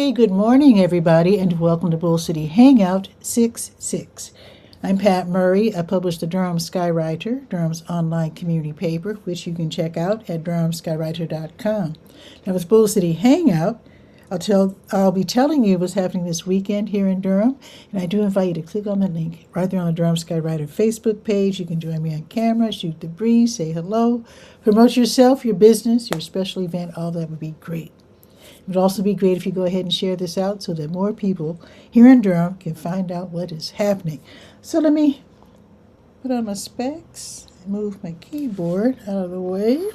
Hey, good morning, everybody, and welcome to Bull City Hangout 6-6. I'm Pat Murray. I publish the Durham Skywriter, Durham's online community paper, which you can check out at durhamskywriter.com. Now, with Bull City Hangout, I'll be telling you what's happening this weekend here in Durham, and I do invite you to click on the link right there on the Durham Skywriter Facebook page. You can join me on camera, shoot the breeze, say hello, promote yourself, your business, your special event. All that would be great. It would also be great if you go ahead and share this out so that more people here in Durham can find out what is happening. So let me put on my specs, move my keyboard out of the way,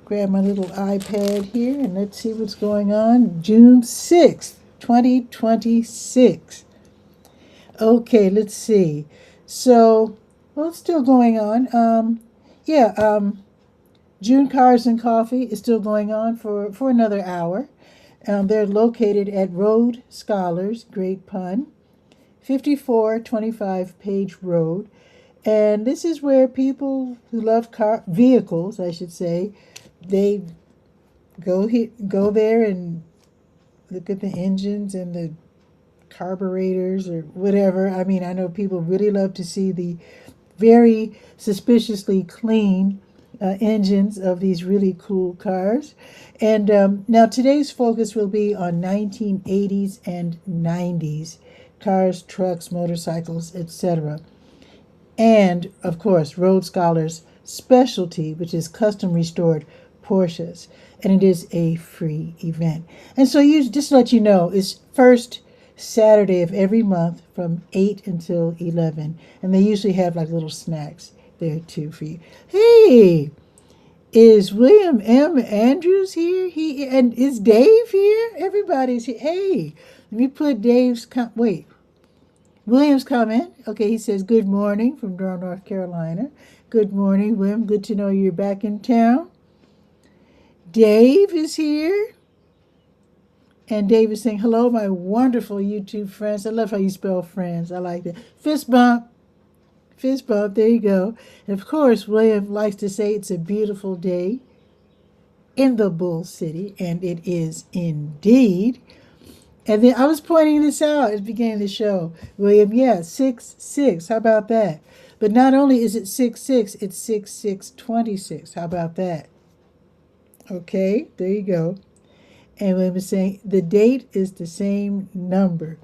grab my little iPad here, and let's see what's going on. June 6th, 2026. Okay, let's see. So, well, it's still going on. June Cars and Coffee is still going on for another hour. They're located at Road Scholars, great pun, 5425 Page Road. And this is where people who love vehicles, I should say, they go there and look at the engines and the carburetors or whatever. I mean, I know people really love to see the very suspiciously clean engines of these really cool cars. And now today's focus will be on 1980s and 90s cars, trucks, motorcycles, etc. And, of course, Road Scholars specialty, which is custom restored Porsches. And it is a free event. And so just to let you know, it's first Saturday of every month from 8 until 11. And they usually have like little snacks there too for you. Hey, is William M. Andrews here? And is Dave here? Everybody's here. Hey, let me put Dave's William's comment. Okay, he says, good morning from Durham, North Carolina. Good morning, William. Good to know you're back in town. Dave is here. And Dave is saying, hello, my wonderful YouTube friends. I love how you spell friends. I like that. Fist bump. Fist bump, there you go. And of course, William likes to say it's a beautiful day in the Bull City, and it is indeed. And then I was pointing this out at the beginning of the show. William, 6-6. How about that? But not only is it 6-6, it's 6-6-26. How about that? Okay, there you go. And William is saying the date is the same number.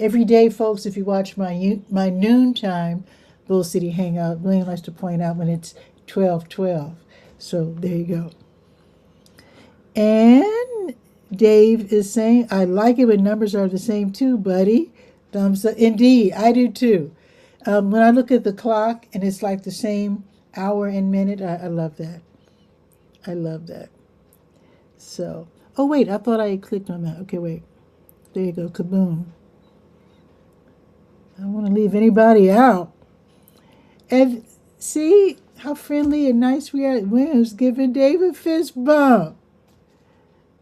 Every day, folks, if you watch my noontime Bull City Hangout, William likes to point out when it's 12:12. So there you go. And Dave is saying, I like it when numbers are the same too, buddy. Thumbs up. Indeed, I do too. When I look at the clock and it's like the same hour and minute, I love that. I love that. So, oh wait, I thought I had clicked on that. Okay, wait. There you go, kaboom. I don't want to leave anybody out. And see how friendly and nice we are. William's giving Dave a fist bump.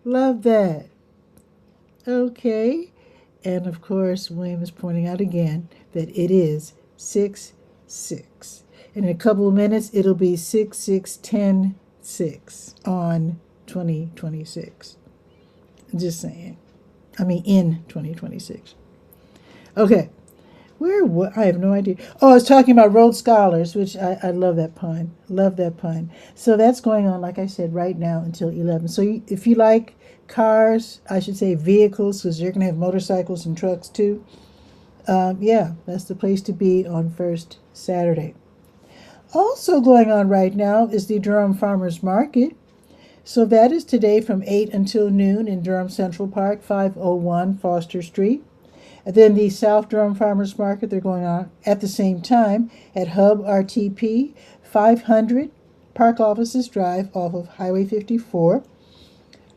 Love that. Okay. And of course, William is pointing out again that it is 6-6. And in a couple of minutes, it'll be 6-6-10-6 on 2026. Just saying. I mean, in 2026. Okay. I have no idea. Oh, I was talking about Road Scholars, which I love that pun. Love that pun. So that's going on, like I said, right now until 11. So if you like cars, I should say vehicles, because you're going to have motorcycles and trucks too. That's the place to be on first Saturday. Also going on right now is the Durham Farmers Market. So that is today from 8 until noon in Durham Central Park, 501 Foster Street. And then the South Durham Farmers Market, they're going on at the same time at Hub RTP, 500 Park Offices Drive off of Highway 54.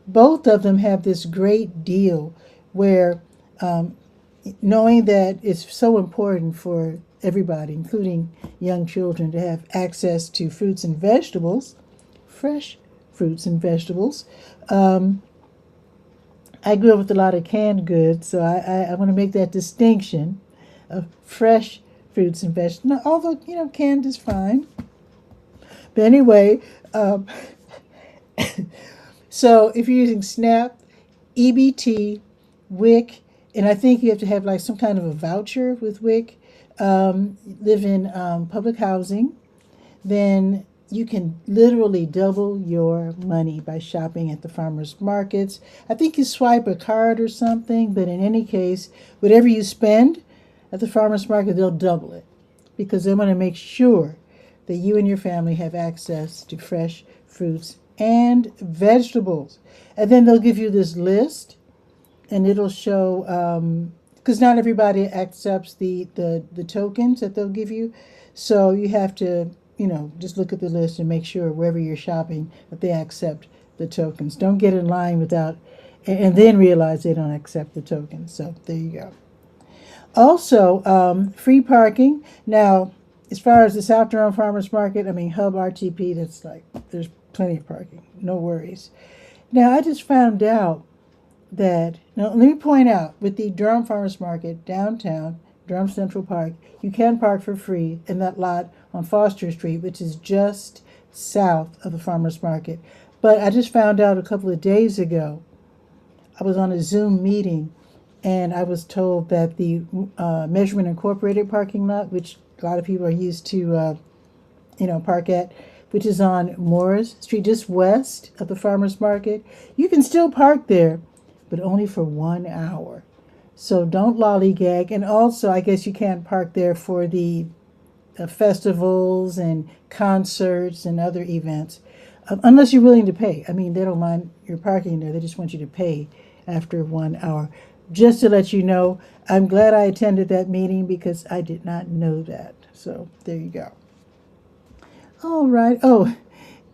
Both of them have this great deal where, knowing that it's so important for everybody, including young children, to have access to fruits and vegetables, fresh fruits and vegetables. I grew up with a lot of canned goods, so I want to make that distinction of fresh fruits and vegetables. Now, although, canned is fine. But anyway, so if you're using SNAP, EBT, WIC, and I think you have to have like some kind of a voucher with WIC, live in public housing, then you can literally double your money by shopping at the farmers markets. I think you swipe a card or something, but in any case, whatever you spend at the farmers market, they'll double it because they want to make sure that you and your family have access to fresh fruits and vegetables. And then they'll give you this list, and it'll show because not everybody accepts the tokens that they'll give you, so you have to just look at the list and make sure wherever you're shopping that they accept the tokens. Don't get in line without and then realize they don't accept the tokens. So there you go. Also, free parking. Now, as far as the South Durham Farmers Market, I mean, Hub RTP, that's like, there's plenty of parking. No worries. Now, I just found out that, now let me point out, with the Durham Farmers Market downtown, Durham Central Park, you can park for free in that lot on Foster Street, which is just south of the Farmers Market. But I just found out a couple of days ago, I was on a Zoom meeting, and I was told that the Measurement Incorporated parking lot, which a lot of people are used to, park at, which is on Morris Street, just west of the Farmers Market, you can still park there, but only for 1 hour. So don't lollygag. And also, I guess you can't park there for the festivals and concerts and other events, unless you're willing to pay. I mean, they don't mind your parking there. They just want you to pay after 1 hour. Just to let you know, I'm glad I attended that meeting because I did not know that. So there you go. All right. Oh,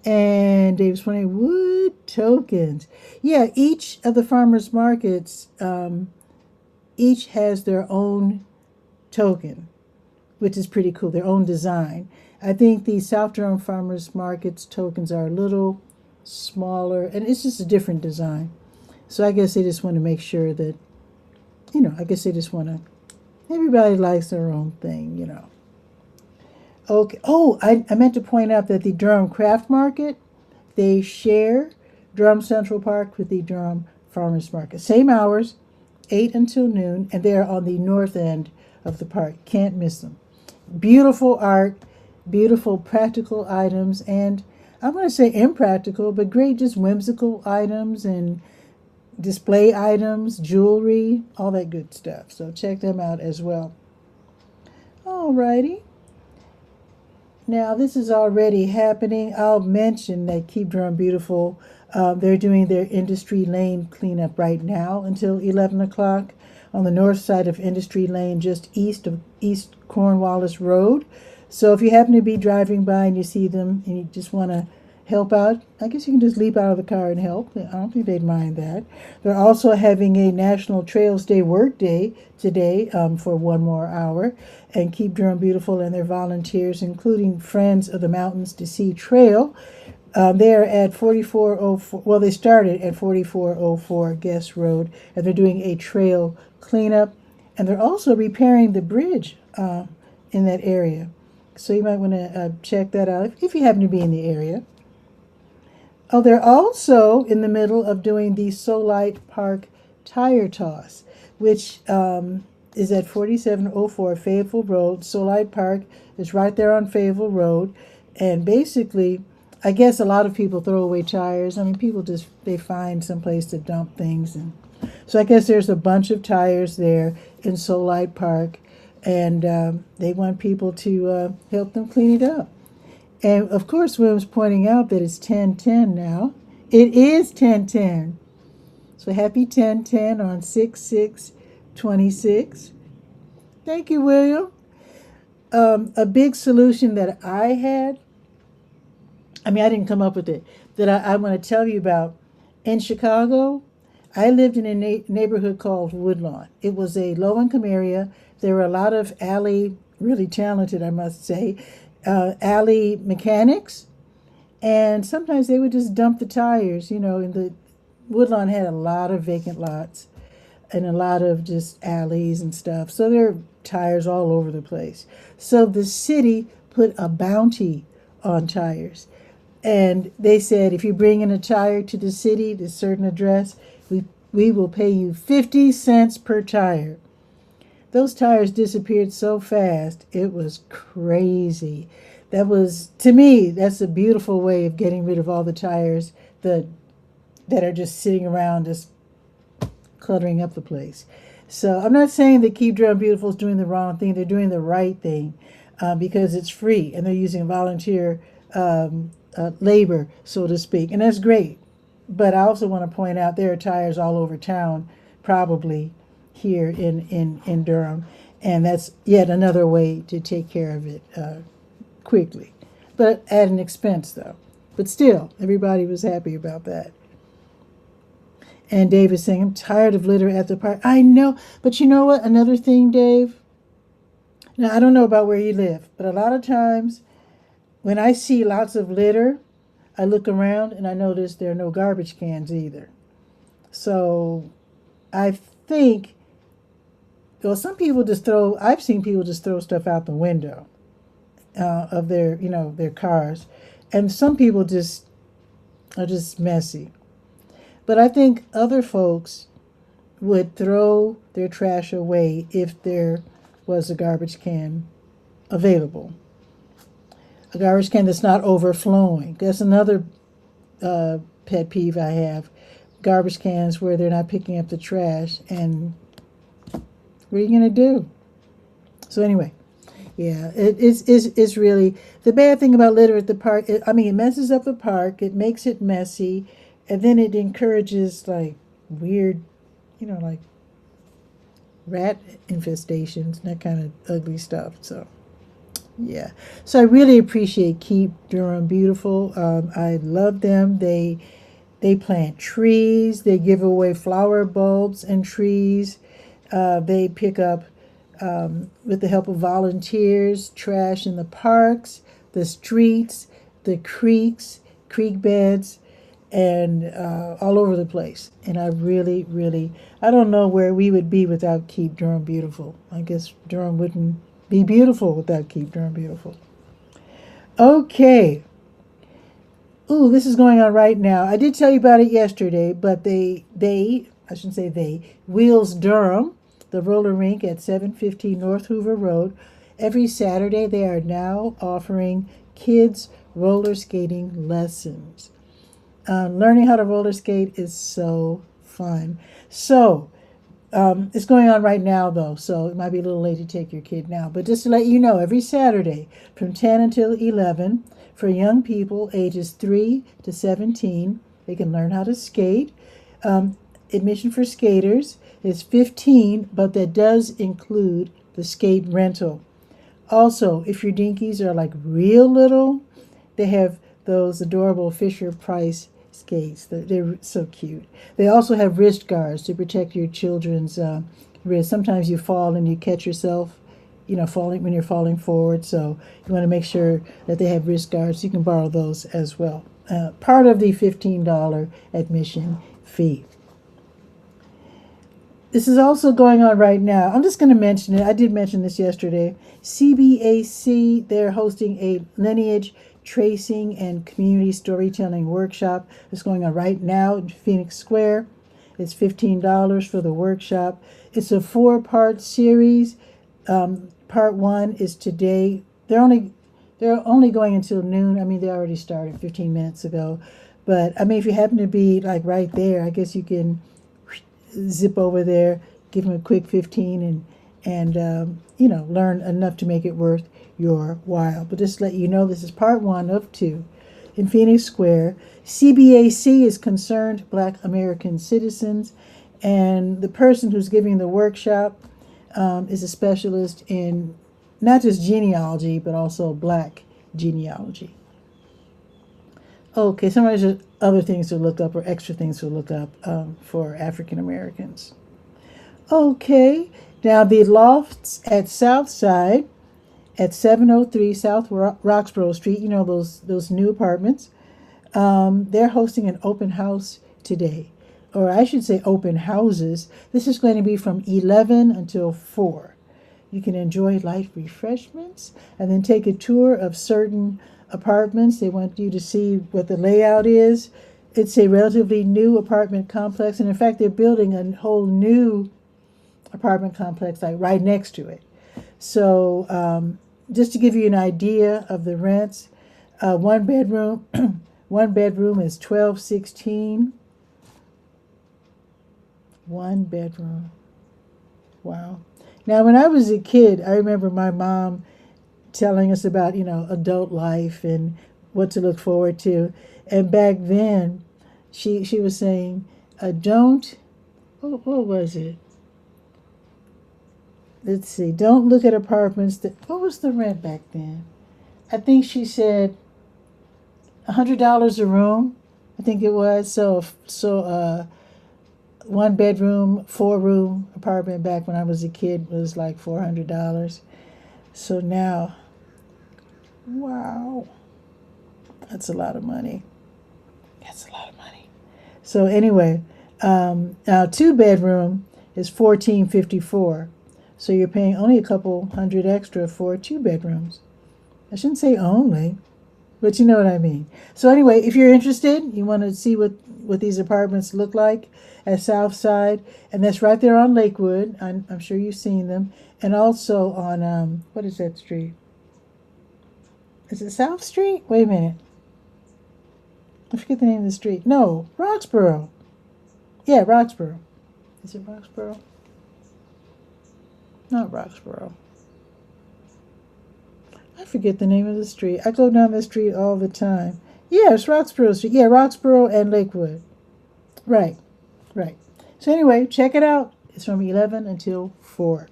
and Dave's pointing wood tokens. Yeah, each of the farmers markets, each has their own token, which is pretty cool, their own design. I think the South Durham Farmers Market's tokens are a little smaller, and it's just a different design. So I guess they just want to make sure that, I guess they just want to, everybody likes their own thing. Okay. Oh, I meant to point out that the Durham Craft Market, they share Durham Central Park with the Durham Farmers Market. Same hours, 8 until noon, and they're on the north end of the park. Can't miss them. Beautiful art, beautiful practical items, and I'm going to say impractical, but great, just whimsical items and display items, jewelry, all that good stuff. So check them out as well. Alrighty. Now, this is already happening. I'll mention that Keep Durham Beautiful, they're doing their Industry Lane cleanup right now until 11 o'clock on the north side of Industry Lane, just east of East Cornwallis Road. So if you happen to be driving by and you see them and you just want to help out, I guess you can just leap out of the car and help. I don't think they'd mind that. They're also having a National Trails Day work day today for 1 more hour. And Keep Durham Beautiful and their volunteers, including Friends of the Mountains to Sea Trail, they're at 4404, well, they started at 4404 Guest Road, and they're doing a trail cleanup. And they're also repairing the bridge in that area. So you might want to check that out if you happen to be in the area. Oh, they're also in the middle of doing the Solite Park Tire Toss, which is at 4704 Fayetteville Road. Solite Park is right there on Fayetteville Road. And basically, I guess a lot of people throw away tires. I mean, people just, they find some place to dump things. And so I guess there's a bunch of tires there in Solite Park. And they want people to help them clean it up. And of course, William's pointing out that it's 10:10 now. It is 10:10. So happy 10:10 on 6/6/26. Thank you, William. A big solution that I had, I mean, I didn't come up with it, that I want to tell you about. In Chicago, I lived in a neighborhood called Woodlawn. It was a low-income area. There were a lot of alley, really talented, I must say, alley mechanics, and sometimes they would just dump the tires. In the Woodlawn had a lot of vacant lots and a lot of just alleys and stuff, so there are tires all over the place. So the city put a bounty on tires, and they said if you bring in a tire to the city, this certain address, we we will pay you 50 cents per tire. Those tires disappeared so fast, it was crazy. That was, to me, that's a beautiful way of getting rid of all the tires that are just sitting around, just cluttering up the place. So I'm not saying that Keep Durham Beautiful is doing the wrong thing. They're doing the right thing because it's free and they're using volunteer labor, so to speak. And that's great. But I also want to point out there are tires all over town, probably here in Durham. And that's yet another way to take care of it quickly. But at an expense, though. But still, everybody was happy about that. And Dave is saying, I'm tired of litter at the park. I know. But you know what? Another thing, Dave. Now, I don't know about where you live, but a lot of times when I see lots of litter, I look around and I notice there are no garbage cans either. So I think, well, some people just throw, I've seen people just throw stuff out the window of their, their cars. And some people just are just messy. But I think other folks would throw their trash away if there was a garbage can available. A garbage can that's not overflowing. That's another pet peeve I have. Garbage cans where they're not picking up the trash. And what are you going to do? So anyway, yeah, it's really, the bad thing about litter at the park, it messes up the park. It makes it messy. And then it encourages like weird, like rat infestations and that kind of ugly stuff. So, yeah. So I really appreciate Keep Durham Beautiful. I love them. They plant trees. They give away flower bulbs and trees. They pick up, with the help of volunteers, trash in the parks, the streets, the creeks, creek beds, and all over the place. And I really, really, I don't know where we would be without Keep Durham Beautiful. I guess Durham wouldn't be beautiful without Keep Durham Beautiful. Okay. Ooh, this is going on right now. I did tell you about it yesterday, but I shouldn't say they, Wheels Durham, the roller rink at 715 North Hoover Road, every Saturday they are now offering kids roller skating lessons. Learning how to roller skate is so fun. So, it's going on right now, though, so it might be a little late to take your kid now. But just to let you know, every Saturday from 10 until 11, for young people ages 3 to 17, they can learn how to skate. Admission for skaters is $15, but that does include the skate rental. Also, if your dinkies are like real little, they have those adorable Fisher-Price skates. They're so cute. They also have wrist guards to protect your children's wrists. Sometimes you fall and you catch yourself, falling when you're falling forward. So you want to make sure that they have wrist guards. You can borrow those as well. Part of the $15 admission fee. This is also going on right now. I'm just going to mention it. I did mention this yesterday. CBAC, they're hosting a lineage tracing and community storytelling workshop. It's going on right now in Phoenix Square. It's $15 for the workshop. It's a 4-part series. Part 1 is today. They're only going until noon. They already started 15 minutes ago. But if you happen to be like right there, I guess you can zip over there, give them a quick 15 and learn enough to make it worth your while. But just to let you know, this is part 1 of 2 in Phoenix Square. CBAC is Concerned Black American Citizens, and the person who's giving the workshop is a specialist in not just genealogy, but also Black genealogy. Okay, some other things to look up or extra things to look up for African Americans. Okay, now the lofts at Southside at 703 South Roxborough Street, those new apartments, they're hosting an open house today. Or I should say open houses. This is going to be from 11 until 4. You can enjoy light refreshments and then take a tour of certain apartments. They want you to see what the layout is. It's a relatively new apartment complex, and in fact, they're building a whole new apartment complex like right next to it. So just to give you an idea of the rents, one bedroom, one bedroom is 1216. One bedroom. Wow. Now, when I was a kid, I remember my mom telling us about, adult life and what to look forward to. And back then, she was saying, don't, what was it? Let's see, don't look at apartments that, what was the rent back then? I think she said $100 a room. I think it was. So, one bedroom, 4-room apartment back when I was a kid was like $400. So now, wow, that's a lot of money. That's a lot of money. So anyway, now 2-bedroom is $14.54. So you're paying only a couple hundred extra for 2 bedrooms. I shouldn't say only, but you know what I mean. So anyway, if you're interested, you want to see what these apartments look like at Southside, and that's right there on Lakewood. I'm sure you've seen them. And also on, what is that street? Is it South Street? Wait a minute. I forget the name of the street. No, Roxborough. Yeah, Roxborough. Is it Roxborough? Not Roxborough. I forget the name of the street. I go down the street all the time. Yeah, it's Roxborough Street. Yeah, Roxborough and Lakewood. Right, right. So anyway, check it out. It's from 11 until 4.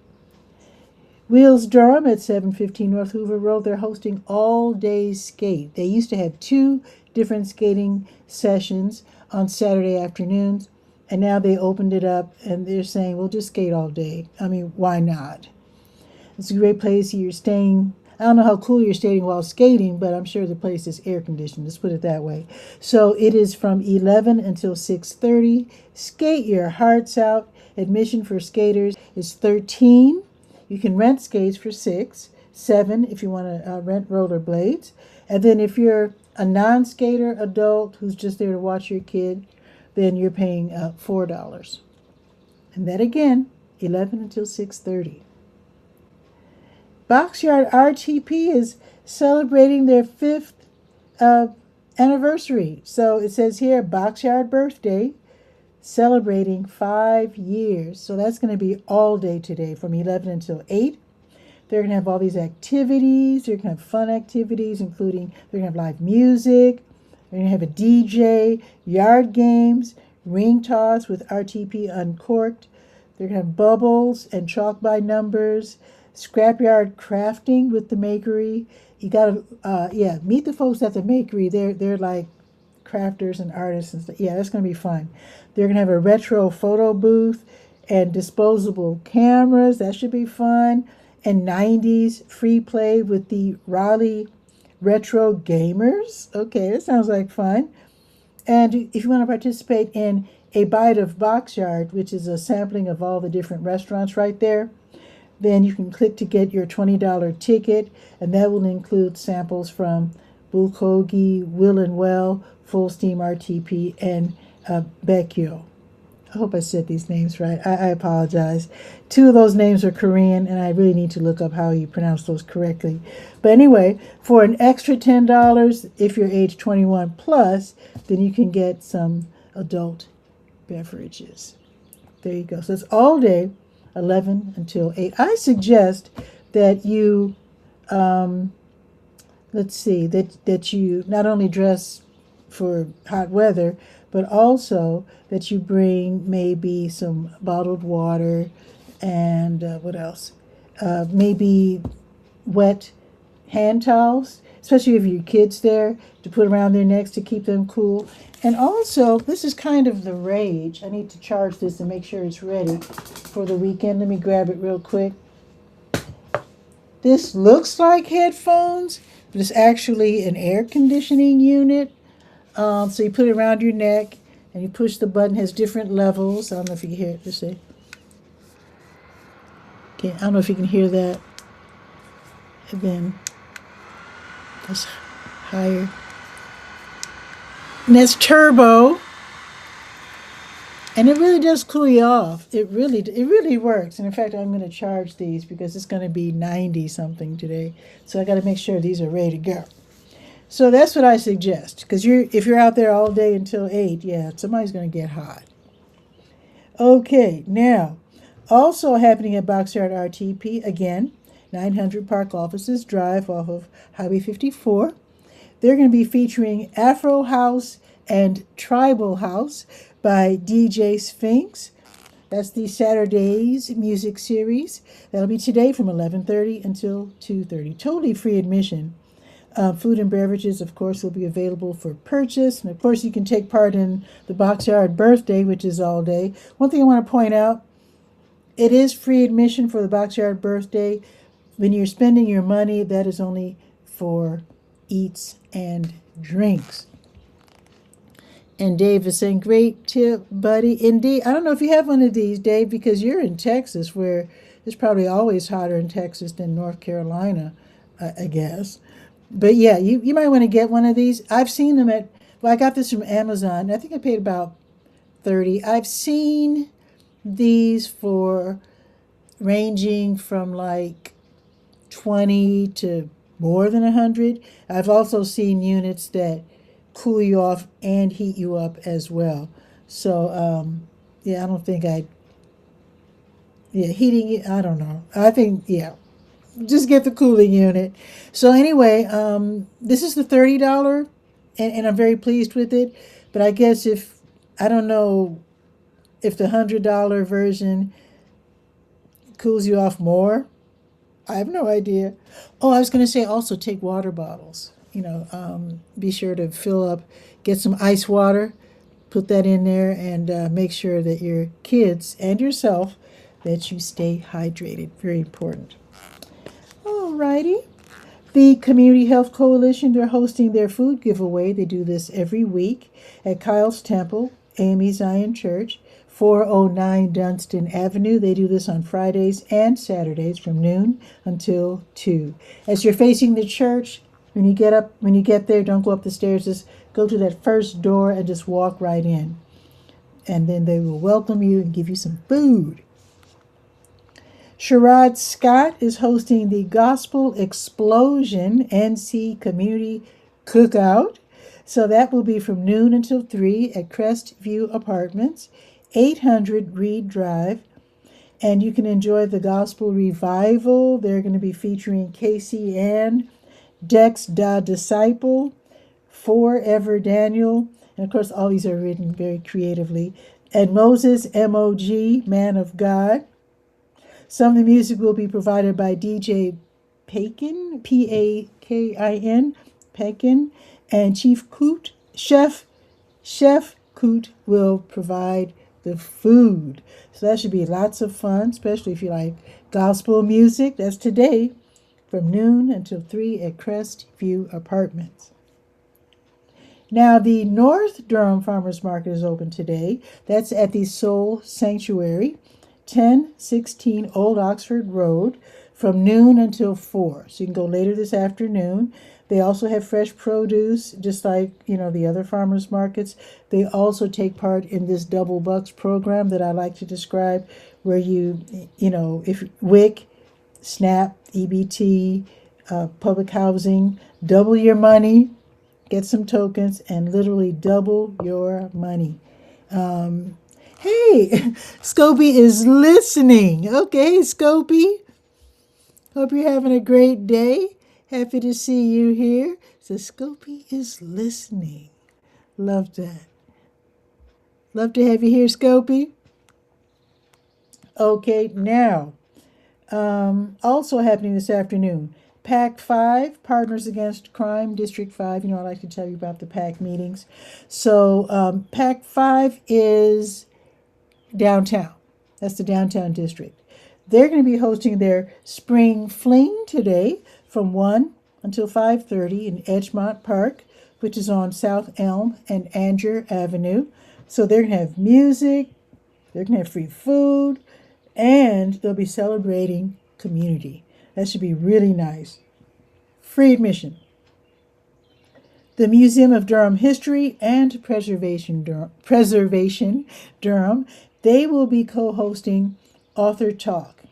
Wheels Durham at 715 North Hoover Road. They're hosting all-day skate. They used to have 2 different skating sessions on Saturday afternoons, and now they opened it up, and they're saying, we'll just skate all day. I mean, why not? It's a great place. You're staying, I don't know how cool you're staying while skating, but I'm sure the place is air conditioned. Let's put it that way. So it is from 11 until 6:30. Skate your hearts out. Admission for skaters is $13. You can rent skates for $6, $7 if you want to rent rollerblades. And then if you're a non-skater adult who's just there to watch your kid, then you're paying $4. And that again, 11 until 6:30. Boxyard RTP is celebrating their 5th anniversary. So it says here, Boxyard birthday, celebrating 5 years. So that's going to be all day today from 11 until 8. They're going to have all these activities. They're going to have fun activities, including they're going to have live music. They're going to have a DJ, yard games, ring toss with RTP Uncorked. They're going to have bubbles and chalk by numbers, scrapyard crafting with the Makery. You got to, meet the folks at the Makery. They're like crafters and artists and stuff. Yeah, that's going to be fun. They're going to have a retro photo booth and disposable cameras. That should be fun. And 90s free play with the Raleigh Retro Gamers. Okay, that sounds like fun. And if you want to participate in a bite of Boxyard, which is a sampling of all the different restaurants right there, then you can click to get your $20 ticket, and that will include samples from Bulgogi, Will and Well, Full Steam RTP, and Baekyo. I hope I said these names right. I apologize. 2 of those names are Korean, and I really need to look up how you pronounce those correctly. But anyway, for an extra $10, if you're age 21 plus, then you can get some adult beverages. There you go. So it's all day, 11 until 8. I suggest that you, that you not only dress for hot weather, but also that you bring maybe some bottled water and what else? Maybe wet hand towels, especially if your kids there, to put around their necks to keep them cool. And also, this is kind of the rage. I need to charge this and make sure it's ready for the weekend. Let me grab it real quick. This looks like headphones, but it's actually an air conditioning unit. So you put it around your neck and you push the button. It has different levels. I don't know if you can hear it. Just say. Okay, I don't know if you can hear that. And then that's higher. And that's turbo. And it really does cool you off. It really works. And in fact, I'm going to charge these because it's going to be 90 something today. So I got to make sure these are ready to go. So that's what I suggest. Because if you're out there all day until 8, yeah, somebody's going to get hot. Okay, now, also happening at Boxyard RTP, again, 900 Park Offices Drive off of Highway 54. They're going to be featuring Afro House and Tribal House by DJ Sphinx. That's the Saturdays music series. That'll be today from 11:30 until 2:30. Totally free admission. Food and beverages, of course, will be available for purchase. And, of course, you can take part in the Boxyard Birthday, which is all day. One thing I want to point out, it is free admission for the Boxyard Birthday. When you're spending your money, that is only for eats and drinks. And Dave is saying, great tip, buddy. Indeed. I don't know if you have one of these, Dave, because you're in Texas, where it's probably always hotter in Texas than North Carolina, I guess. But yeah, you might want to get one of these. I've seen them I got this from Amazon. I think I paid about 30. I've seen these for ranging from like 20 to more than 100. I've also seen units that cool you off and heat you up as well. So, yeah, I don't think heating, I don't know. I think, yeah, just get the cooling unit. So anyway, this is the $30, and I'm very pleased with it. But I guess I don't know if the $100 version cools you off more. I have no idea. Oh, I was going to say also take water bottles. Be sure to fill up, get some ice water, put that in there, and make sure that your kids and yourself, that you stay hydrated. Very important. Alrighty. The Community Health Coalition, they're hosting their food giveaway. They do this every week at Kyle's Temple, AME Zion Church, 409 Dunstan Avenue. They do this on Fridays and Saturdays from noon until 2. As you're facing the church, when you get there, don't go up the stairs. Just go to that first door and just walk right in. And then they will welcome you and give you some food. Sherrod Scott is hosting the Gospel Explosion NC Community Cookout. So that will be from noon until 3 at Crestview Apartments, 800 Reed Drive. And you can enjoy the Gospel Revival. They're going to be featuring Casey Ann, Dex Da Disciple, Forever Daniel. And of course, all these are written very creatively. And Moses M.O.G., Man of God. Some of the music will be provided by DJ Pakin, Pakin, Pakin, and Chef Coot will provide the food. So that should be lots of fun, especially if you like gospel music. That's today from noon until 3 at Crestview Apartments. Now, the North Durham Farmers Market is open today. That's at the Soul Sanctuary, 1016 Old Oxford Road, from noon until 4. So you can go later this afternoon. They also have fresh produce, just like, the other farmers markets. They also take part in this double bucks program that I like to describe, where if WIC, SNAP, EBT, public housing, double your money, get some tokens, and literally double your money. Hey, Scopy is listening. Okay, Scopy. Hope you're having a great day. Happy to see you here. So Scopy is listening. Love that. Love to have you here, Scopy. Okay, now, also happening this afternoon, PAC 5, Partners Against Crime, District 5. I like to tell you about the PAC meetings. So PAC 5 is downtown. That's the downtown district. They're going to be hosting their Spring Fling today from 1 until 5:30 in Edgemont Park, which is on South Elm and Anger Avenue. So they're going to have music, they're going to have free food, and they'll be celebrating community. That should be really nice. Free admission. the Museum of Durham History and Preservation Durham, they will be co-hosting Author Talk.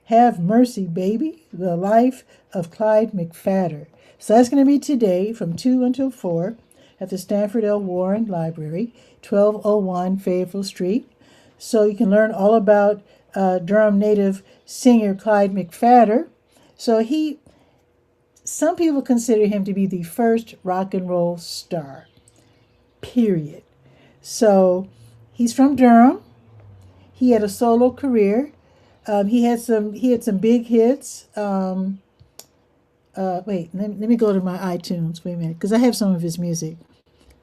Have Mercy, Baby, the life of Clyde McPhatter. So that's going to be today from 2 until 4 at the Stanford L. Warren Library, 1201 Fayetteville Street. So you can learn all about Durham native singer Clyde McPhatter. So some people consider him to be the first rock and roll star, period. So he's from Durham. He had a solo career. He had some big hits. Wait, let me go to my iTunes. Wait a minute, because I have some of his music.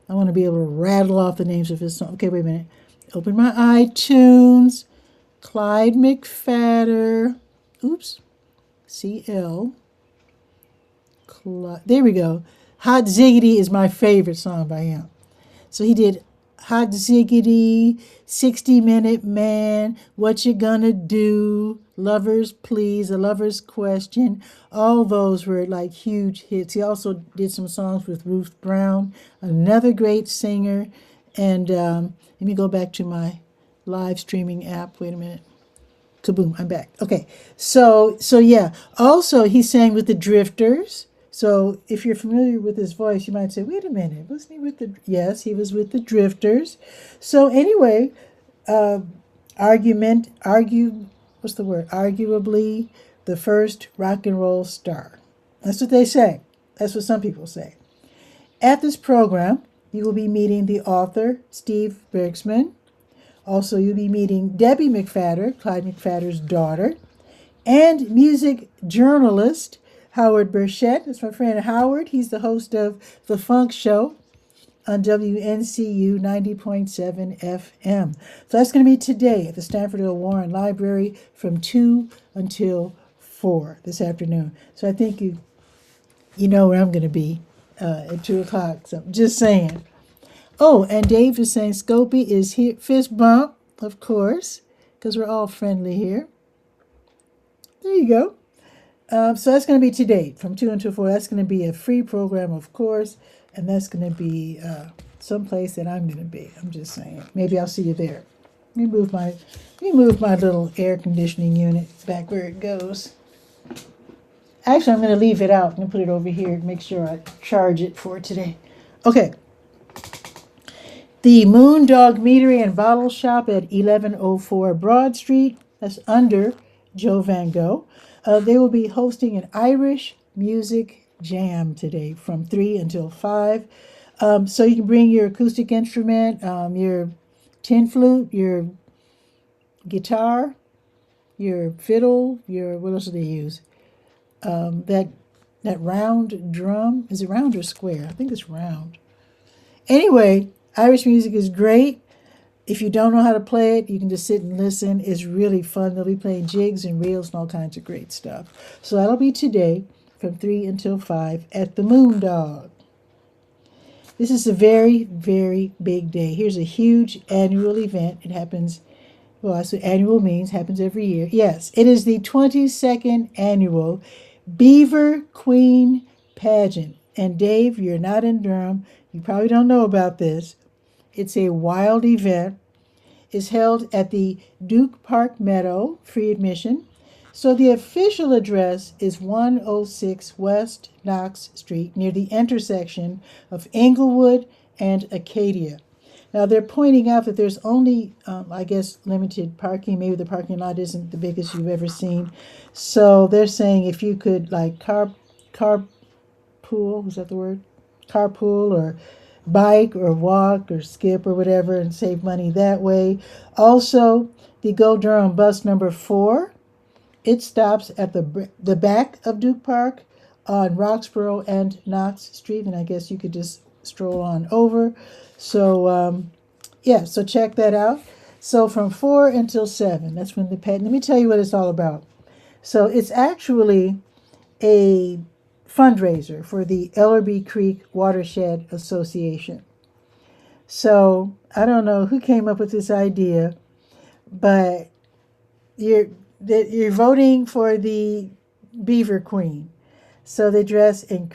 I want to be able to rattle off the names of his songs. Okay, wait a minute. Open my iTunes. Clyde McPhatter. Oops. CL. There we go. Hot Ziggity is my favorite song by him. So he did Hot Ziggity, 60-Minute Man, What You Gonna Do, Lovers Please, A Lover's Question. All those were like huge hits. He also did some songs with Ruth Brown, another great singer. And let me go back to my live streaming app. Wait a minute. Kaboom, I'm back. Okay. So yeah. Also, he sang with the Drifters. So if you're familiar with his voice, you might say, wait a minute, wasn't he with the... Yes, he was with the Drifters. So anyway, arguably the first rock and roll star. That's what they say. That's what some people say. At this program, you will be meeting the author, Steve Bergsman. Also, you'll be meeting Debbie McPhatter, Clyde McPhatter's daughter, and music journalist Howard Burchett. That's my friend Howard. He's the host of The Funk Show on WNCU 90.7 FM. So that's going to be today at the Stanford L. Warren Library from 2 until 4 this afternoon. So I think you know where I'm going to be at 2 o'clock. So just saying. Oh, and Dave is saying Scopy is here. Fist bump, of course, because we're all friendly here. There you go. So that's going to be today from 2 until 4. That's going to be a free program, of course, and that's going to be someplace that I'm going to be. I'm just saying. Maybe I'll see you there. Let me move my little air conditioning unit back where it goes. Actually, I'm going to leave it out. I'm going to put it over here and make sure I charge it for today. Okay. The Moondog Meadery and Bottle Shop at 1104 Broad Street. That's under Joe Van Gogh. They will be hosting an Irish music jam today from 3 until 5. So you can bring your acoustic instrument, your tin flute, your guitar, your fiddle, what else do they use? That round drum. Is it round or square? I think it's round. Anyway, Irish music is great. If you don't know how to play it, you can just sit and listen. It's really fun. They'll be playing jigs and reels and all kinds of great stuff. So that'll be today from 3 until 5 at the Moondog. This is a very, very big day. Here's a huge annual event. It happens, well, that's what annual means, happens every year. Yes, it is the 22nd annual Beaver Queen Pageant. And Dave, you're not in Durham. You probably don't know about this. It's a wild event. It's held at the Duke Park Meadow, free admission. So the official address is 106 West Knox Street, near the intersection of Englewood and Acadia. Now they're pointing out that there's only, I guess, limited parking. Maybe the parking lot isn't the biggest you've ever seen. So they're saying if you could like carpool, is that the word? Carpool or bike or walk or skip or whatever and save money that way. Also, the Go Durham bus number 4, it stops at the back of Duke Park on Roxborough and Knox Street, and I guess you could just stroll on over. So, so check that out. So from 4 until 7, that's when let me tell you what it's all about. So it's actually a fundraiser for the Ellerby Creek Watershed Association. So I don't know who came up with this idea, but you're voting for the Beaver Queen. So they dress in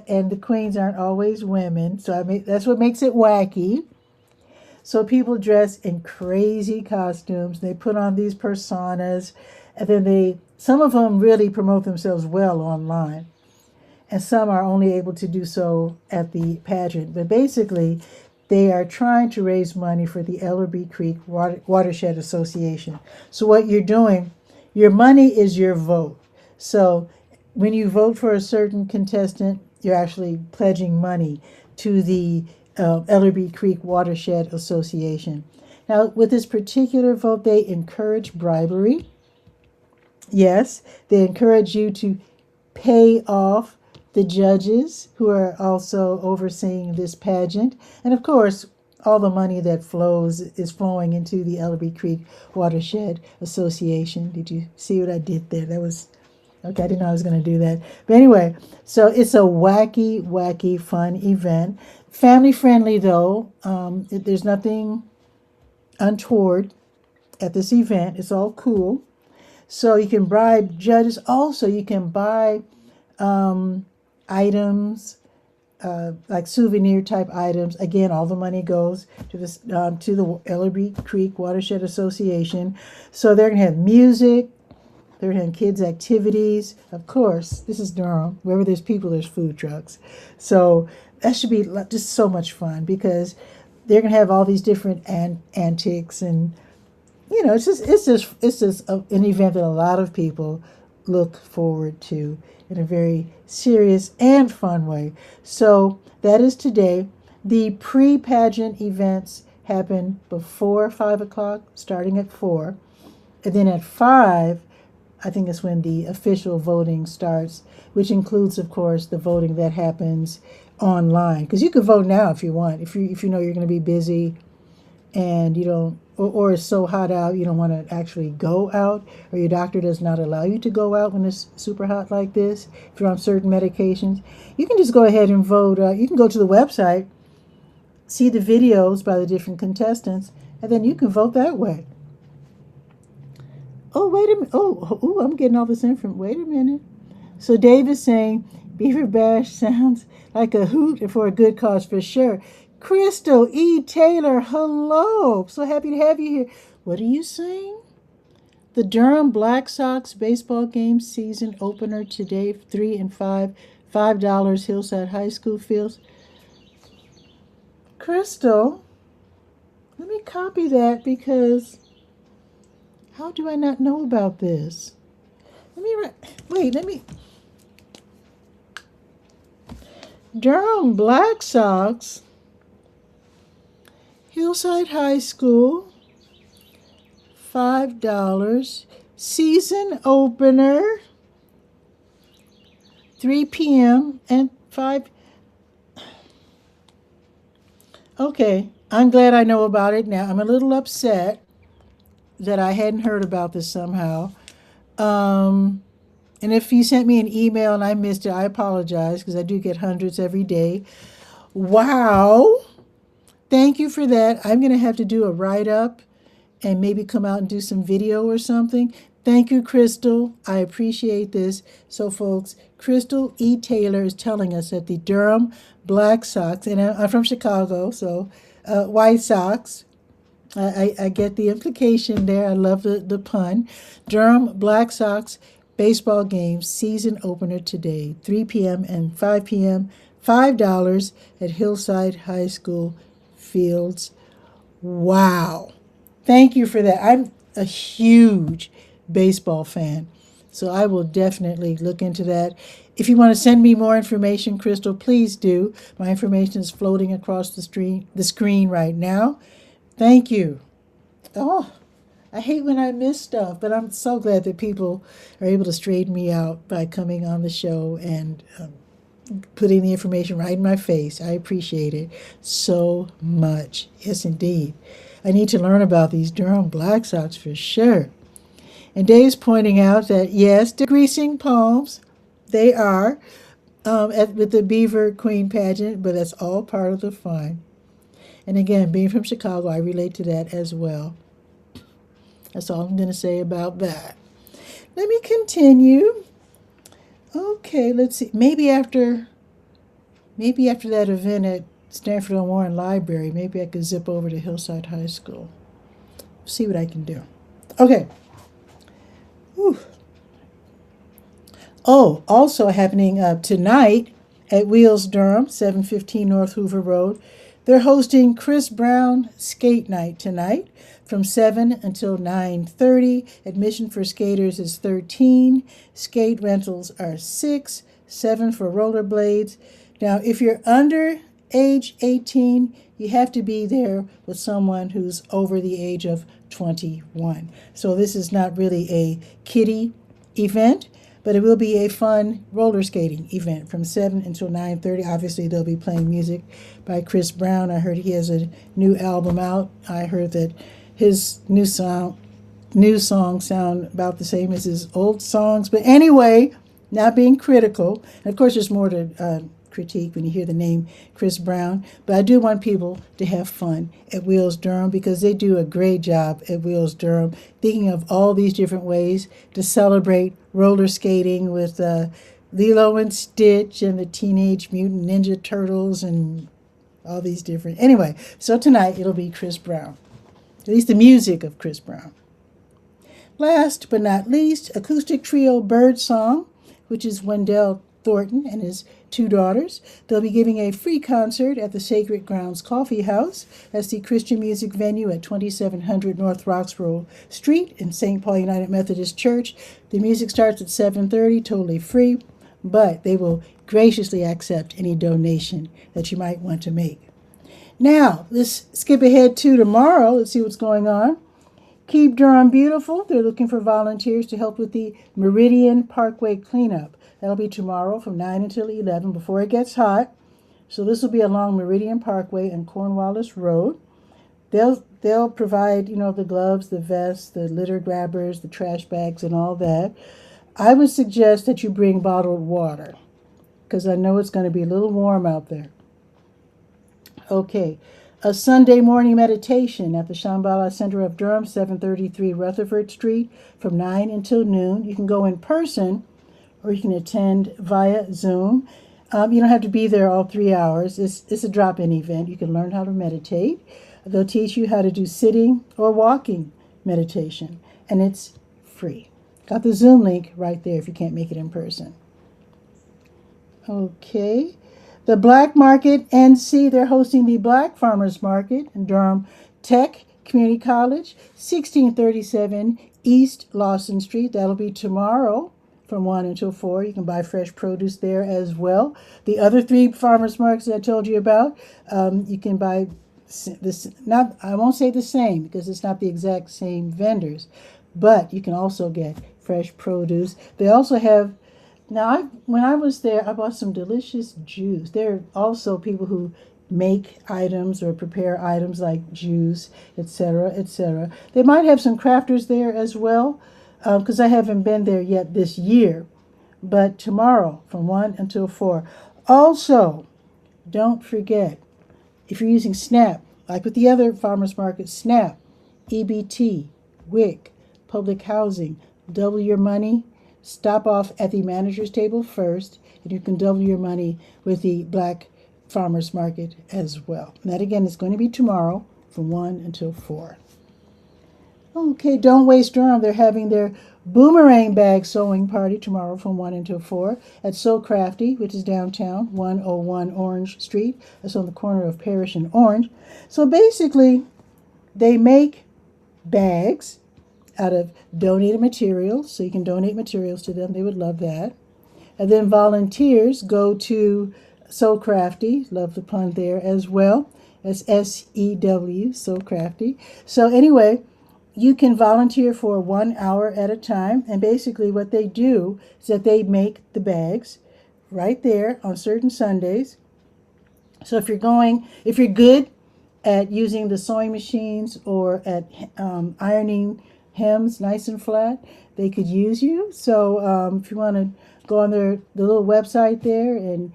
and the queens aren't always women. So that's what makes it wacky. So people dress in crazy costumes. They put on these personas, and then some of them really promote themselves well online, and some are only able to do so at the pageant. But basically, they are trying to raise money for the Ellerby Creek Watershed Association. So what you're doing, your money is your vote. So when you vote for a certain contestant, you're actually pledging money to the Ellerby Creek Watershed Association. Now, with this particular vote, they encourage bribery. Yes, they encourage you to pay off the judges who are also overseeing this pageant. And of course, all the money that flows is flowing into the Ellerby Creek Watershed Association. Did you see what I did there? That was okay. I didn't know I was going to do that. But anyway, so it's a wacky, wacky, fun event. Family friendly, though. There's nothing untoward at this event. It's all cool. So you can bribe judges. Also, you can buy items, like souvenir type items. Again, all the money goes to the Ellerby Creek Watershed Association. So they're gonna have music. They're gonna have kids' activities. Of course, this is Durham. Wherever there's people, there's food trucks. So that should be just so much fun because they're gonna have all these different antics, and it's just an event that a lot of people look forward to in a very serious and fun way. So that is today. The pre-pageant events happen before 5 o'clock, starting at 4. And then at 5, I think is when the official voting starts, which includes, of course, the voting that happens online. Because you can vote now if you want. If you know you're going to be busy and you don't, or it's so hot out you don't want to actually go out, or your doctor does not allow you to go out when it's super hot like this, if you're on certain medications, you can just go ahead and vote. You can go to the website, see the videos by the different contestants, and then you can vote that way. Oh, wait a minute. Oh, I'm getting all this information. Wait a minute. So Dave is saying Beaver Bash sounds like a hoot for a good cause for sure. Crystal E. Taylor, hello. So happy to have you here. What are you saying? The Durham Black Sox baseball game season opener today, 3 and 5, $5 Hillside High School fields. Crystal, let me copy that because how do I not know about this? Let me. Durham Black Sox, Hillside High School, $5. Season opener, 3 p.m. and 5. Okay, I'm glad I know about it now. I'm a little upset that I hadn't heard about this somehow. And if you sent me an email and I missed it, I apologize because I do get hundreds every day. Wow. Thank you for that. I'm going to have to do a write-up and maybe come out and do some video or something. Thank you, Crystal. I appreciate this. So, folks, Crystal E. Taylor is telling us that the Durham Black Sox, and I'm from Chicago, so White Sox. I get the implication there. I love the pun. Durham Black Sox baseball game season opener today, 3 p.m. and 5 p.m., $5 at Hillside High School fields. Wow. Thank you for that. I'm a huge baseball fan, so I will definitely look into that. If you want to send me more information, Crystal, please do. My information is floating across the screen right now. Thank you. Oh, I hate when I miss stuff, but I'm so glad that people are able to straighten me out by coming on the show and putting the information right in my face. I appreciate it so much. Yes, indeed. I need to learn about these Durham Black Sox for sure. And Dave's pointing out that, yes, they're greasing palms. They are with the Beaver Queen pageant, but that's all part of the fun. And again, being from Chicago, I relate to that as well. That's all I'm going to say about that. Let me continue. Okay, let's see. Maybe after that event at Stanford on Warren Library, maybe I could zip over to Hillside High School. See what I can do. Okay. Whew. Oh, also happening tonight at Wheels Durham, 715 North Hoover Road. They're hosting Chris Brown Skate Night tonight from 7 until 9:30. Admission for skaters is 13. Skate rentals are 6, 7 for rollerblades. Now, if you're under age 18, you have to be there with someone who's over the age of 21. So this is not really a kiddie event, but it will be a fun roller skating event from 7 until 9:30. Obviously, they'll be playing music by Chris Brown. I heard he has a new album out. I heard that his new songs sound about the same as his old songs. But anyway, not being critical. And of course, there's more to critique when you hear the name Chris Brown. But I do want people to have fun at Wheels Durham because they do a great job at Wheels Durham, thinking of all these different ways to celebrate roller skating with Lilo and Stitch and the Teenage Mutant Ninja Turtles and all these different. Anyway, so tonight it'll be Chris Brown, at least the music of Chris Brown. Last but not least, acoustic trio Birdsong, which is Wendell Thornton and his 2 daughters. They'll be giving a free concert at the Sacred Grounds Coffee House. That's the Christian music venue at 2700 North Roxborough Street in St. Paul United Methodist Church. The music starts at 7:30, totally free, but they will graciously accept any donation that you might want to make. Now, let's skip ahead to tomorrow. Let's see what's going on. Keep Durham Beautiful. They're looking for volunteers to help with the Meridian Parkway cleanup. That'll be tomorrow from 9 until 11 before it gets hot. So this will be along Meridian Parkway and Cornwallis Road. They'll provide, the gloves, the vests, the litter grabbers, the trash bags, and all that. I would suggest that you bring bottled water because I know it's going to be a little warm out there. Okay. A Sunday morning meditation at the Shambhala Center of Durham, 733 Rutherford Street from 9 until noon. You can go in person or you can attend via Zoom. You don't have to be there all 3 hours. It's a drop-in event. You can learn how to meditate. They'll teach you how to do sitting or walking meditation, and it's free. Got the Zoom link right there if you can't make it in person. Okay. The Black Market NC, they're hosting the Black Farmers Market in Durham Tech Community College, 1637 East Lawson Street. That'll be tomorrow from 1 until 4. You can buy fresh produce there as well. The other 3 farmers markets I told you about, you can buy this. Not, I won't say the same because it's not the exact same vendors, but you can also get fresh produce. They also have. Now, when I was there, I bought some delicious juice. There are also people who make items or prepare items like juice, etc., etc. They might have some crafters there as well, because I haven't been there yet this year. But tomorrow, from 1 until 4. Also, don't forget, if you're using SNAP, like with the other farmers markets, SNAP, EBT, WIC, public housing, double your money. Stop off at the manager's table first, and you can double your money with the Black Farmers Market as well. And that, again, is going to be tomorrow from 1 until 4. Okay, Don't Waste Durham. They're having their boomerang bag sewing party tomorrow from 1 until 4 at So Crafty, which is downtown, 101 Orange Street. That's on the corner of Parrish and Orange. So basically, they make bags out of donated materials, so you can donate materials to them. They would love that. And then volunteers go to So Crafty, love the pun there as well. That's SEW, So Crafty. So anyway, you can volunteer for 1 hour at a time, and basically what they do is that they make the bags right there on certain Sundays. So if you're good at using the sewing machines or at ironing hems nice and flat, they could use you. So if you want to go on the little website there and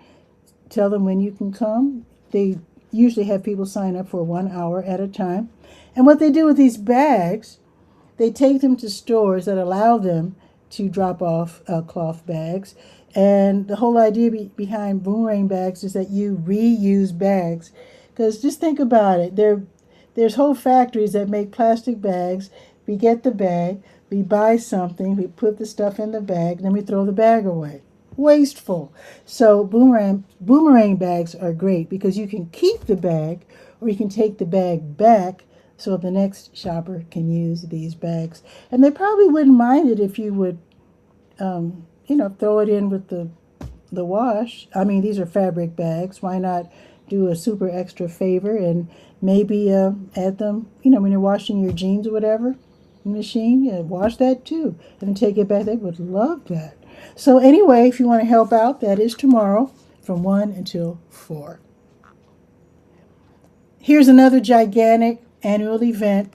tell them when you can come, they usually have people sign up for 1 hour at a time. And what they do with these bags, they take them to stores that allow them to drop off cloth bags. And the whole idea behind boomerang bags is that you reuse bags. Because just think about it. There's whole factories that make plastic bags. We get the bag, we buy something, we put the stuff in the bag, then we throw the bag away. Wasteful. So boomerang bags are great because you can keep the bag or you can take the bag back so the next shopper can use these bags. And they probably wouldn't mind it if you would, throw it in with the wash. I mean, these are fabric bags. Why not do a super extra favor and maybe add them, when you're washing your jeans or whatever, machine, wash that too. And then take it back. They would love that. So anyway, if you want to help out, that is tomorrow from 1 until 4. Here's another gigantic annual event.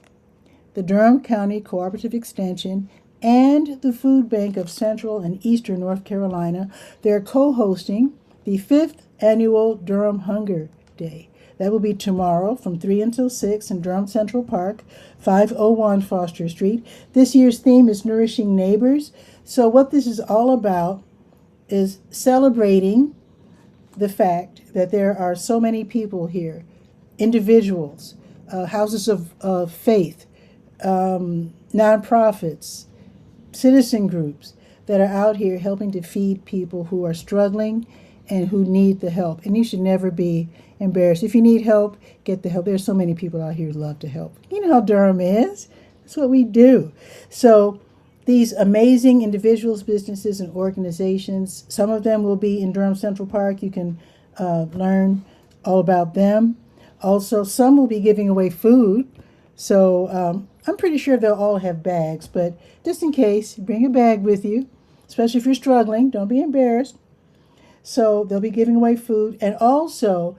The Durham County Cooperative Extension and the Food Bank of Central and Eastern North Carolina, they're co-hosting the 5th annual Durham Hunger Day. That will be tomorrow from 3 until 6 in Durham Central Park, 501 Foster Street. This year's theme is Nourishing Neighbors. So what this is all about is celebrating the fact that there are so many people here, individuals, houses of faith, nonprofits, citizen groups that are out here helping to feed people who are struggling and who need the help. And you should never be embarrassed. If you need help, get the help. There's so many people out here who love to help. You know how Durham is. That's what we do. So these amazing individuals, businesses, and organizations, some of them will be in Durham Central Park. You can learn all about them. Also, some will be giving away food. So I'm pretty sure they'll all have bags, but just in case, bring a bag with you, especially if you're struggling. Don't be embarrassed. So they'll be giving away food. And also,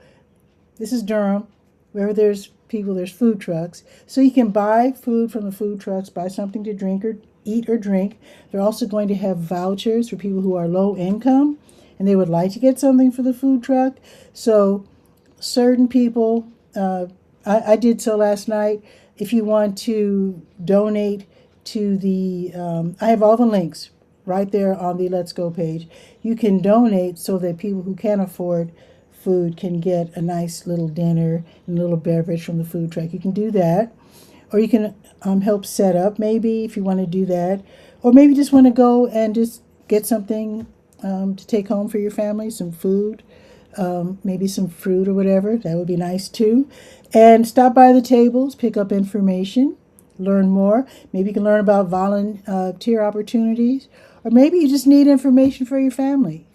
this is Durham. Wherever there's people, there's food trucks. So you can buy food from the food trucks, buy something to drink or eat or drink. They're also going to have vouchers for people who are low income and they would like to get something for the food truck. So certain people, I did so last night. If you want to donate to the, I have all the links right there on the Let's Go page. You can donate so that people who can't afford food can get a nice little dinner and a little beverage from the food truck. You can do that. Or you can help set up maybe if you want to do that. Or maybe just want to go and just get something to take home for your family, some food, maybe some fruit or whatever. That would be nice too. And stop by the tables, pick up information, learn more. Maybe you can learn about volunteer opportunities. Or maybe you just need information for your family.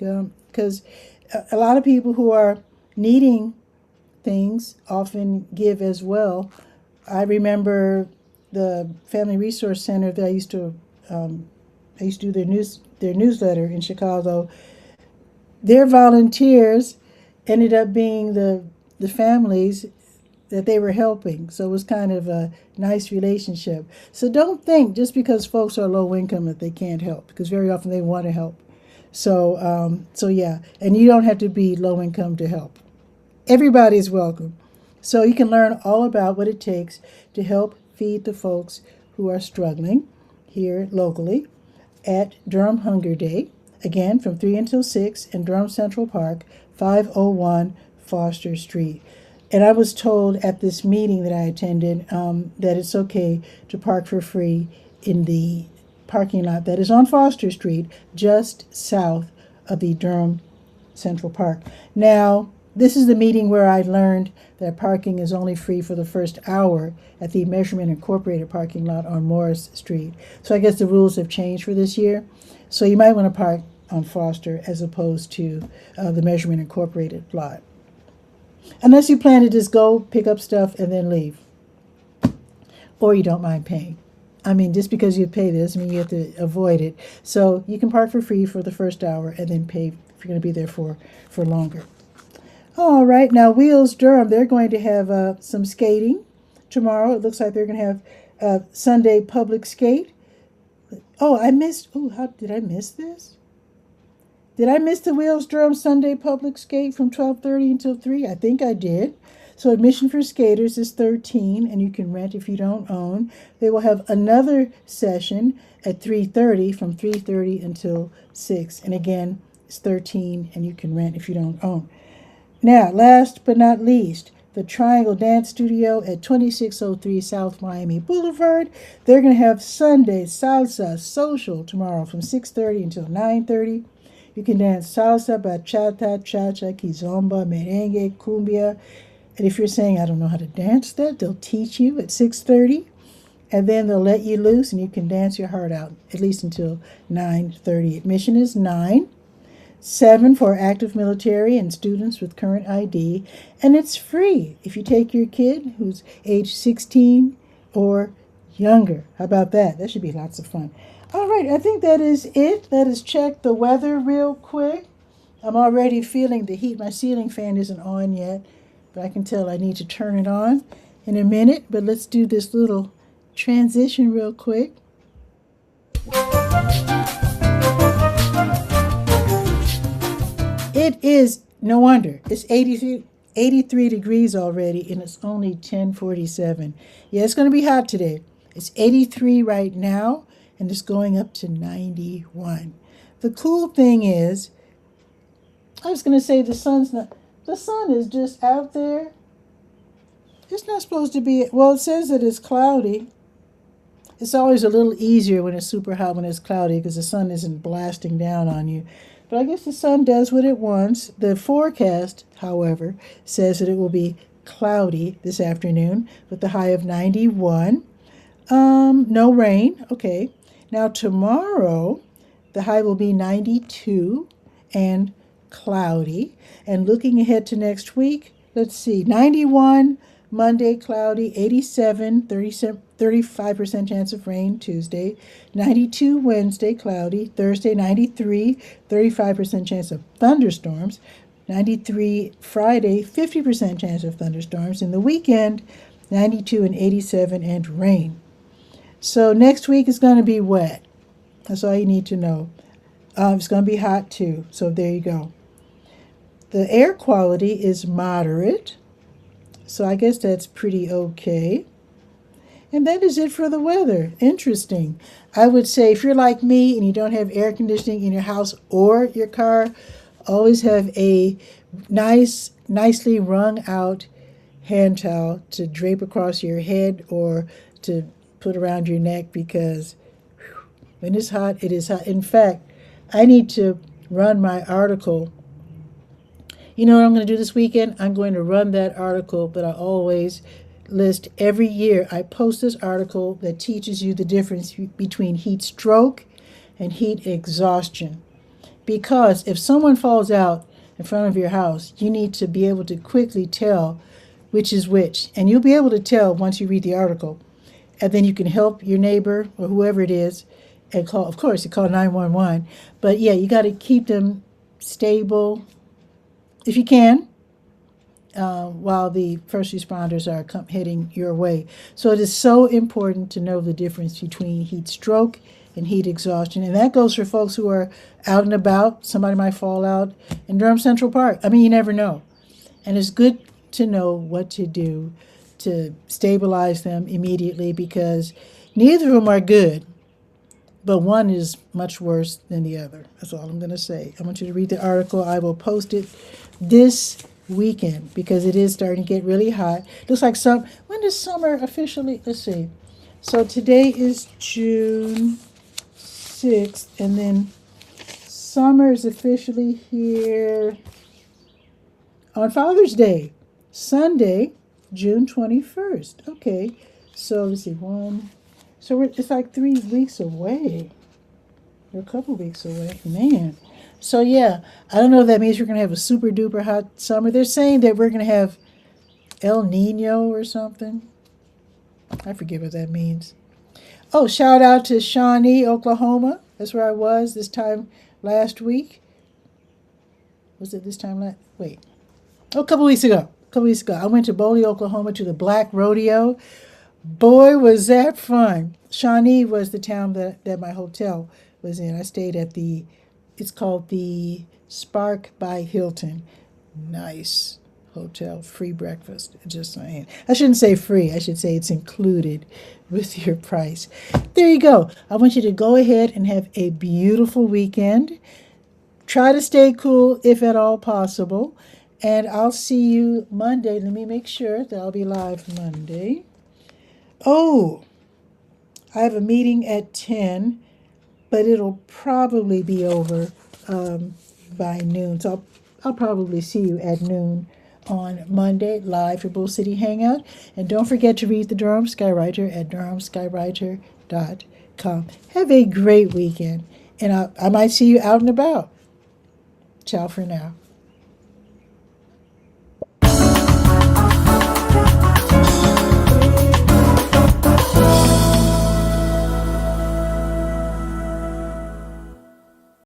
Because a lot of people who are needing things often give as well. I remember the Family Resource Center that I used to do their newsletter in Chicago. Their volunteers ended up being the families that they were helping. So it was kind of a nice relationship. So don't think just because folks are low income that they can't help, because very often they want to help. So yeah, and you don't have to be low income to help. Everybody's welcome. So you can learn all about what it takes to help feed the folks who are struggling here locally at Durham Hunger Day. Again, from 3 until 6 in Durham Central Park, 501 Foster Street. And I was told at this meeting that I attended that it's okay to park for free in the parking lot that is on Foster Street, just south of the Durham Central Park. Now, this is the meeting where I learned that parking is only free for the first hour at the Measurement Incorporated parking lot on Morris Street. So I guess the rules have changed for this year. So you might want to park on Foster as opposed to the Measurement Incorporated lot. Unless you plan to just go pick up stuff and then leave. Or you don't mind paying. I mean, just because you pay this, I mean, you have to avoid it. So you can park for free for the first hour and then pay if you're going to be there for longer. All right, now Wheels Durham, they're going to have some skating tomorrow. It looks like they're going to have Sunday public skate. Oh, how did I miss this? Did I miss the Wheels Durham Sunday public skate from 12:30 until 3? I think I did. So admission for skaters is $13, and you can rent if you don't own. They will have another session at 3:30, from 3:30 until 6. And again, it's $13, and you can rent if you don't own. Now, last but not least, the Triangle Dance Studio at 2603 South Miami Boulevard. They're going to have Sunday Salsa Social tomorrow from 6:30 until 9:30. You can dance salsa, bachata, cha-cha, kizomba, merengue, cumbia. And if you're saying, I don't know how to dance that, they'll teach you at 6:30. And then they'll let you loose and you can dance your heart out, at least until 9:30. Admission is $9. $7 for active military and students with current ID. And it's free if you take your kid who's age 16 or younger. How about that? That should be lots of fun. All right, I think that is it. Let us check the weather real quick. I'm already feeling the heat. My ceiling fan isn't on yet, but I can tell I need to turn it on in a minute. But let's do this little transition real quick. It is, no wonder, it's 83 degrees already, and it's only 10:47. Yeah, it's going to be hot today. It's 83 right now, and it's going up to 91. The cool thing is, I was going to say the sun is just out there. It's not supposed to be, well, it says that it's cloudy. It's always a little easier when it's super hot when it's cloudy because the sun isn't blasting down on you. But I guess the sun does what it wants. The forecast, however, says that it will be cloudy this afternoon with the high of 91. No rain. Okay. Now tomorrow, the high will be 92 and cloudy. And looking ahead to next week, let's see, 91 Monday, cloudy, 87, 35% chance of rain Tuesday, 92 Wednesday, cloudy, Thursday, 93, 35% chance of thunderstorms, 93 Friday, 50% chance of thunderstorms, and the weekend, 92 and 87 and rain. So next week is going to be wet. That's all you need to know. It's going to be hot too, so there you go. The air quality is moderate. So I guess that's pretty okay. And that is it for the weather. Interesting. I would say if you're like me and you don't have air conditioning in your house or your car, always have a nicely wrung out hand towel to drape across your head or to put around your neck because when it's hot, it is hot. In fact, I need to run my article. You know what I'm going to do this weekend? I'm going to run that article that I always list every year. I post this article that teaches you the difference between heat stroke and heat exhaustion. Because if someone falls out in front of your house, you need to be able to quickly tell which is which. And you'll be able to tell once you read the article. And then you can help your neighbor or whoever it is and call, of course, you call 911. But yeah, you got to keep them stable if you can, while the first responders are heading your way. So it is so important to know the difference between heat stroke and heat exhaustion. And that goes for folks who are out and about. Somebody might fall out in Durham Central Park. I mean, you never know. And it's good to know what to do to stabilize them immediately because neither of them are good. But one is much worse than the other. That's all I'm going to say. I want you to read the article. I will post it this weekend because it is starting to get really hot. Looks like when does summer officially? Let's see. So today is June 6th, and then summer is officially here on Father's Day, Sunday, June 21st. Okay, so let's see, so it's like 3 weeks away. We're a couple weeks away, man. So yeah, I don't know if that means we're going to have a super duper hot summer. They're saying that we're going to have El Nino or something. I forget what that means. Oh, shout out to Shawnee, Oklahoma. That's where I was this time last week. Was it this time last? Wait. Oh, a couple weeks ago. I went to Boley, Oklahoma to the Black Rodeo. Boy, was that fun. Shawnee was the town that my hotel was in. I stayed at it's called the Spark by Hilton. Nice. hotel, free breakfast. Just saying. I shouldn't say free. I should say it's included with your price. There you go. I want you to go ahead and have a beautiful weekend. Try to stay cool if at all possible. And I'll see you Monday. Let me make sure that I'll be live Monday. Oh, I have a meeting at 10, but it'll probably be over by noon. So I'll probably see you at noon on Monday, live for Bull City Hangout. And don't forget to read the Durham Skywriter at durhamskywriter.com. Have a great weekend, and I might see you out and about. Ciao for now.